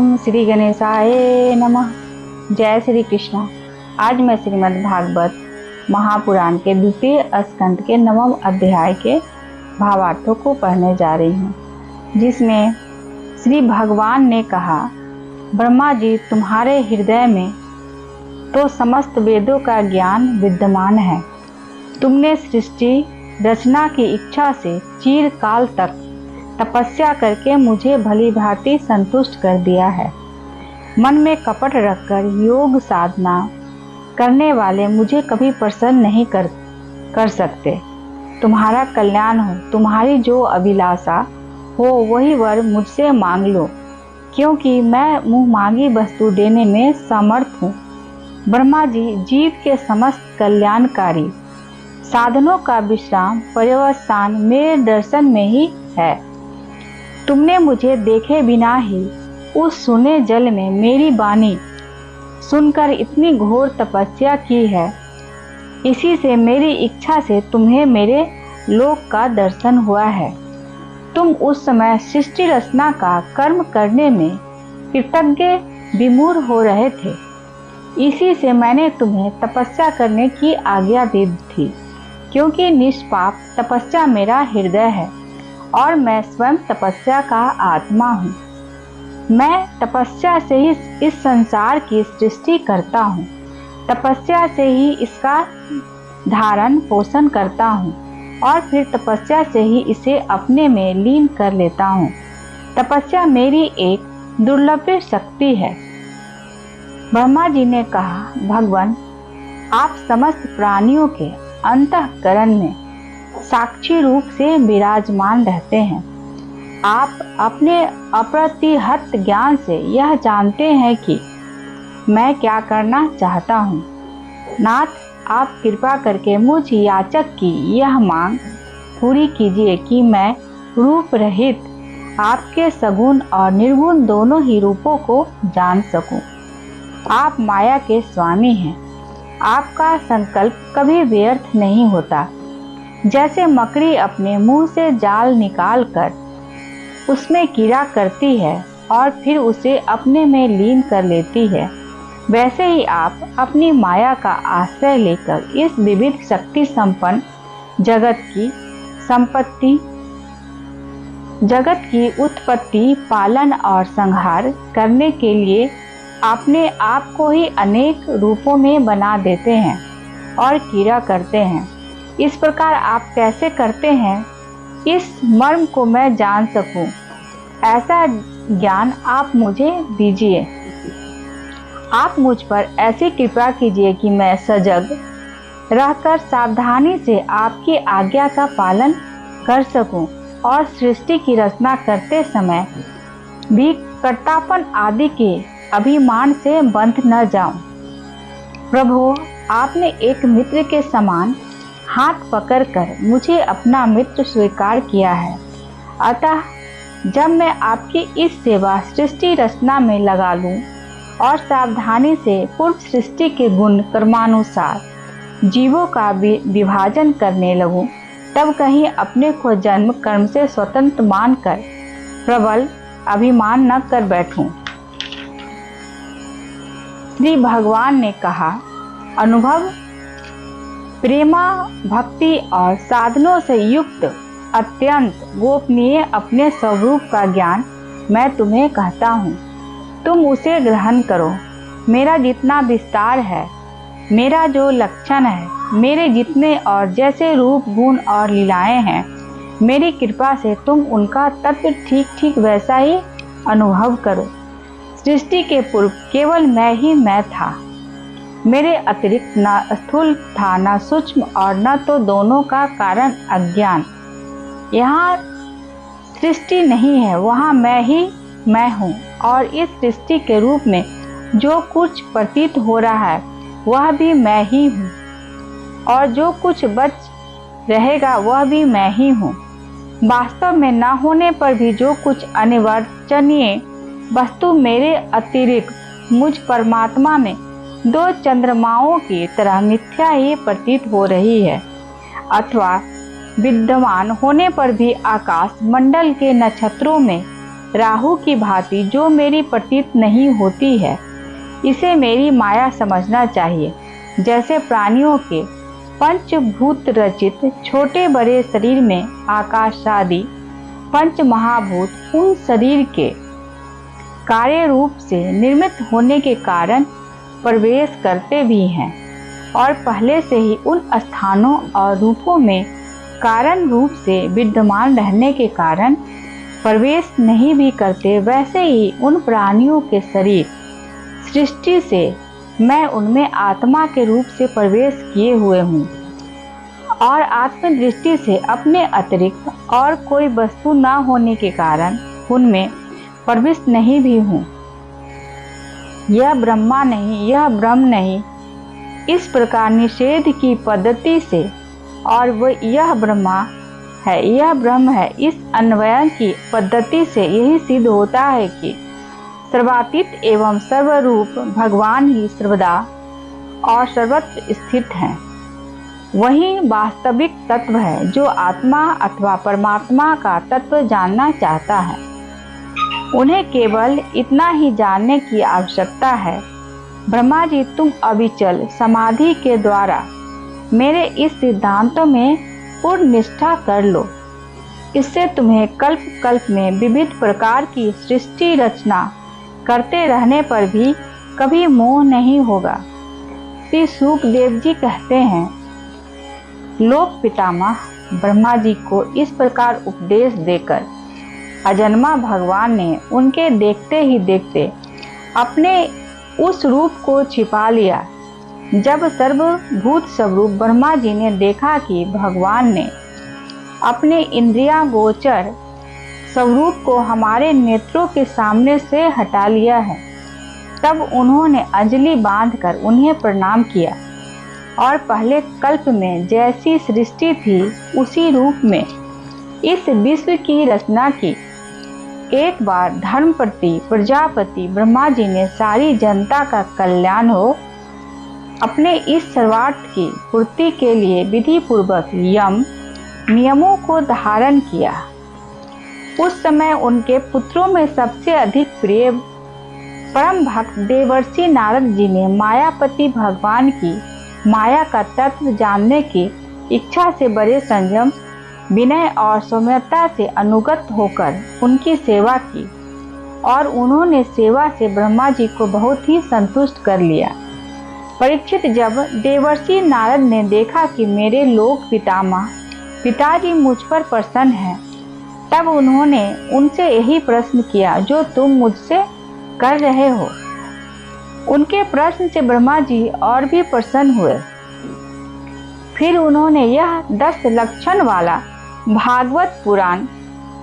ओम श्री गणेशाय नमः। जय श्री कृष्ण। आज मैं श्रीमद् भागवत महापुराण के द्वितीय स्कंद के 9वें अध्याय के भावार्थों को पढ़ने जा रही हूँ, जिसमें श्री भगवान ने कहा, ब्रह्मा जी, तुम्हारे हृदय में तो समस्त वेदों का ज्ञान विद्यमान है। तुमने सृष्टि रचना की इच्छा से चिरकाल तक तपस्या करके मुझे भली भांति संतुष्ट कर दिया है। मन में कपट रखकर योग साधना करने वाले मुझे कभी प्रसन्न नहीं कर सकते। तुम्हारा कल्याण हो, तुम्हारी जो अभिलाषा हो वही वर मुझसे मांग लो, क्योंकि मैं मुँह मांगी वस्तु देने में समर्थ हूँ। ब्रह्मा जी, जीव के समस्त कल्याणकारी साधनों का विश्राम पर्यवसान मेरे दर्शन में ही है। तुमने मुझे देखे बिना ही उस सुने जल में मेरी वाणी सुनकर इतनी घोर तपस्या की है। इसी से मेरी इच्छा से तुम्हें मेरे लोक का दर्शन हुआ है। तुम उस समय सृष्टि रचना का कर्म करने में कृतज्ञ विमूढ़ हो रहे थे। इसी से मैंने तुम्हें तपस्या करने की आज्ञा दी थी, क्योंकि निष्पाप तपस्या मेरा हृदय है और मैं स्वयं तपस्या का आत्मा हूँ। मैं तपस्या से ही इस संसार की सृष्टि करता हूँ, तपस्या से ही इसका धारण पोषण करता हूँ और फिर तपस्या से ही इसे अपने में लीन कर लेता हूँ। तपस्या मेरी एक दुर्लभ शक्ति है। ब्रह्मा जी ने कहा, भगवान, आप समस्त प्राणियों के अंतःकरण में साक्षी रूप से विराजमान रहते हैं। आप अपने अप्रतिहत ज्ञान से यह जानते हैं कि मैं क्या करना चाहता हूँ। नाथ, आप कृपा करके मुझ याचक की यह मांग पूरी कीजिए कि मैं रूप रहित आपके सगुण और निर्गुण दोनों ही रूपों को जान सकूं। आप माया के स्वामी हैं। आपका संकल्प कभी व्यर्थ नहीं होता। जैसे मकड़ी अपने मुंह से जाल निकालकर उसमें कीड़ा करती है और फिर उसे अपने में लीन कर लेती है, वैसे ही आप अपनी माया का आश्रय लेकर इस विविध शक्ति संपन्न जगत की उत्पत्ति, पालन और संहार करने के लिए अपने आप को ही अनेक रूपों में बना देते हैं और कीड़ा करते हैं। इस प्रकार आप कैसे करते हैं, इस मर्म को मैं जान सकूं, ऐसा ज्ञान आप मुझे दीजिए। आप मुझ पर ऐसी कृपा कीजिए कि मैं सजग रहकर सावधानी से आपकी आज्ञा का पालन कर सकूं और सृष्टि की रचना करते समय भी कर्तापन आदि के अभिमान से बंध न जाऊं। प्रभु, आपने एक मित्र के समान हाथ पकड़कर मुझे अपना मित्र स्वीकार किया है। अतः जब मैं आपकी इस सेवा सृष्टि रचना में लगा लूं और सावधानी से पूर्व सृष्टि के गुण कर्मानुसार जीवों का विभाजन करने लगूं, तब कहीं अपने को जन्म कर्म से स्वतंत्र मानकर प्रबल अभिमान न कर बैठूं। श्री भगवान ने कहा, अनुभव, प्रेमा, भक्ति और साधनों से युक्त अत्यंत गोपनीय अपने स्वरूप का ज्ञान मैं तुम्हें कहता हूँ। तुम उसे ग्रहण करो। मेरा जितना विस्तार है, मेरा जो लक्षण है, मेरे जितने और जैसे रूप, गुण और लीलाएं हैं, मेरी कृपा से तुम उनका तत्व ठीक ठीक वैसा ही अनुभव करो। सृष्टि के पूर्व केवल मैं ही मैं था। मेरे अतिरिक्त न स्थूल था, न सूक्ष्म, और न तो दोनों का कारण अज्ञान। यहाँ सृष्टि नहीं है, वहाँ मैं ही मैं हूँ, और इस सृष्टि के रूप में जो कुछ प्रतीत हो रहा है वह भी मैं ही हूँ, और जो कुछ बच रहेगा वह भी मैं ही हूँ। वास्तव में न होने पर भी जो कुछ अनिर्वचनीय वस्तु मेरे अतिरिक्त मुझ परमात्मा में दो चंद्रमाओं की तरह मिथ्या ही प्रतीत हो रही है, अथवा विद्यमान होने पर भी आकाश मंडल के नक्षत्रों में राहु की भांति जो मेरी प्रतीत नहीं होती है, इसे मेरी माया समझना चाहिए। जैसे प्राणियों के पंचभूत रचित छोटे बड़े शरीर में आकाश आदि पंच महाभूत उन शरीर के कार्य रूप से निर्मित होने के कारण प्रवेश करते भी हैं और पहले से ही उन स्थानों और रूपों में कारण रूप से विद्यमान रहने के कारण प्रवेश नहीं भी करते, वैसे ही उन प्राणियों के शरीर सृष्टि से मैं उनमें आत्मा के रूप से प्रवेश किए हुए हूँ और आत्मदृष्टि से अपने अतिरिक्त और कोई वस्तु न होने के कारण उनमें प्रविष्ट नहीं भी हूँ। यह ब्रह्मा नहीं, यह ब्रह्म नहीं, इस प्रकार निषेध की पद्धति से और वह यह ब्रह्मा है, यह ब्रह्म है, इस अन्वयन की पद्धति से यही सिद्ध होता है कि सर्वातीत एवं सर्वरूप भगवान ही सर्वदा और सर्वत्र स्थित हैं। वही वास्तविक तत्व है जो आत्मा अथवा परमात्मा का तत्व जानना चाहता है। उन्हें केवल इतना ही जानने की आवश्यकता है, ब्रह्मा जी तुम अविचल समाधि के द्वारा मेरे इस सिद्धांतों में पूर्ण निष्ठा कर लो। इससे तुम्हें कल्प कल्प में विविध प्रकार की सृष्टि रचना करते रहने पर भी कभी मोह नहीं होगा। श्री शुकदेव जी कहते हैं, लोक पितामह ब्रह्मा जी को इस प्रकार उपदेश देकर अजन्मा भगवान ने उनके देखते ही देखते अपने उस रूप को छिपा लिया। जब सर्वभूत स्वरूप ब्रह्मा जी ने देखा कि भगवान ने अपने इंद्रिया गोचर स्वरूप को हमारे नेत्रों के सामने से हटा लिया है, तब उन्होंने अंजलि बांधकर उन्हें प्रणाम किया और पहले कल्प में जैसी सृष्टि थी उसी रूप में इस विश्व की रचना की। एक बार धर्मपति प्रजापति ब्रह्मा जी ने सारी जनता का कल्याण हो अपने इस सर्वार्थ की पूर्ति के लिए विधि पूर्वक यम नियमों को धारण किया। उस समय उनके पुत्रों में सबसे अधिक प्रिय परम भक्त देवर्षि नारद जी ने मायापति भगवान की माया का तत्व जानने की इच्छा से बड़े संयम, विनय और सौम्यता से अनुगत होकर उनकी सेवा की और उन्होंने सेवा से ब्रह्मा जी को बहुत ही संतुष्ट कर लिया। परीक्षित, जब देवर्षि नारद ने देखा कि मेरे लोक पितामह पिताजी मुझ पर प्रसन्न हैं, तब उन्होंने उनसे यही प्रश्न किया जो तुम मुझसे कर रहे हो। उनके प्रश्न से ब्रह्मा जी और भी प्रसन्न हुए। फिर उन्होंने यह 10 लक्षण वाला भागवत पुराण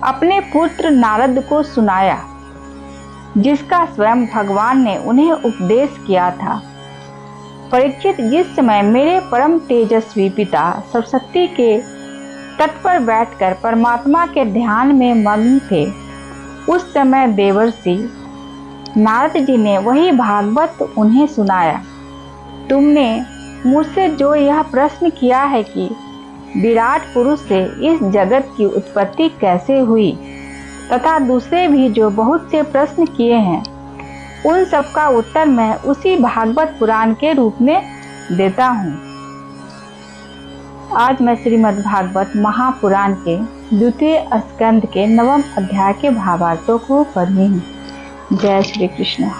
अपने पुत्र नारद को सुनाया, जिसका स्वयं भगवान ने उन्हें उपदेश किया था। परीक्षित, जिस समय मेरे परम तेजस्वी पिता सरस्वती के तट पर बैठकर परमात्मा के ध्यान में मग्न थे, उस समय देवर्षि नारद जी ने वही भागवत उन्हें सुनाया। तुमने मुझसे जो यह प्रश्न किया है कि विराट पुरुष से इस जगत की उत्पत्ति कैसे हुई, तथा दूसरे भी जो बहुत से प्रश्न किए हैं, उन सब का उत्तर मैं उसी भागवत पुराण के रूप में देता हूँ। आज मैं श्रीमद् भागवत महापुराण के द्वितीय स्कंद के 9वें अध्याय के भावार्थों को पढ़ी हूँ। जय श्री कृष्ण।